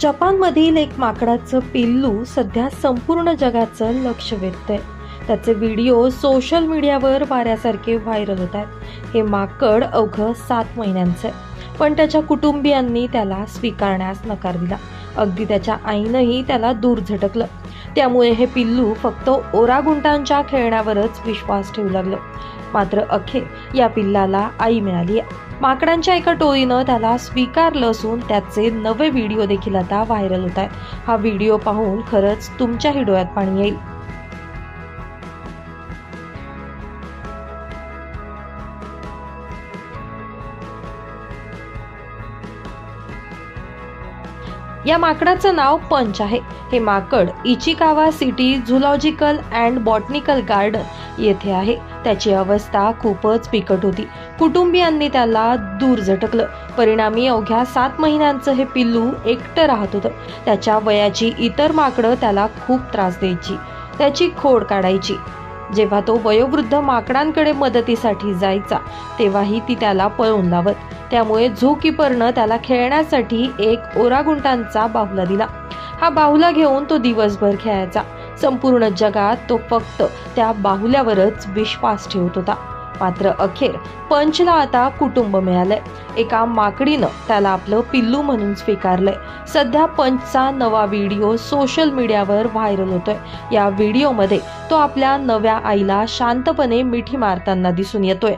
जपानमधील एक माकडाचं पिल्लू सध्या संपूर्ण जगाचं लक्ष वेधतंय. त्याचे व्हिडिओ सोशल मीडियावर वाऱ्यासारखे व्हायरल होत आहेत. हे माकड अवघं 7 महिन्यांचं आहे, पण त्याच्या कुटुंबियांनी त्याला स्वीकारण्यास नकार दिला. अगदी त्याच्या आईनंही त्याला दूर झटकलं. त्यामुळे हे पिल्लू फक्त ओरागुंटांच्या खेळण्यावरच विश्वास ठेवू लागलं. मात्र अखेर या पिल्लाला आई मिळाली आहे. माकडांच्या एका टोळीनं त्याला स्वीकारलं असून त्याचे नवे व्हिडिओ देखील आता व्हायरल होत आहेत. हा व्हिडिओ पाहून खरंच तुमच्याही डोळ्यात पाणी येईल. या माकडाचं नाव पंच आहे. हे माकड Ichikawa city zoological and botanical garden येथे आहे. त्याची अवस्था खूपच बिकट होती. कुटुंबियांनी त्याला दूर झटकलं. परिणामी अवघ्या 7 महिन्यांचं हे पिल्लू एकटं राहत होतं. त्याच्या वयाची इतर माकडं त्याला खूप त्रास द्यायची, त्याची खोड काढायची. जेव्हा तो वयोवृद्ध माकडांकडे मदतीसाठी जायचा तेव्हाही ती त्याला पळवून लावत. त्यामुळे झूकीपरनं त्याला खेळण्यासाठी एक ओरागुंटांचा बाहुला दिला. हा बाहुला घेऊन तो दिवसभर खेळायचा. संपूर्ण जगात तो फक्त त्या बाहुल्यावरच विश्वास ठेवत होता. मात्र अखेर पंचला आता कुटुंब मिळालंय. एका माकडीनं त्याला आपलं पिल्लू म्हणून स्वीकारलंय. सध्या पंचचा नवा व्हिडिओ सोशल मीडियावर व्हायरल होतोय. या व्हिडिओमध्ये तो आपल्या नव्या आईला शांतपणे मिठी मारताना दिसून येतोय.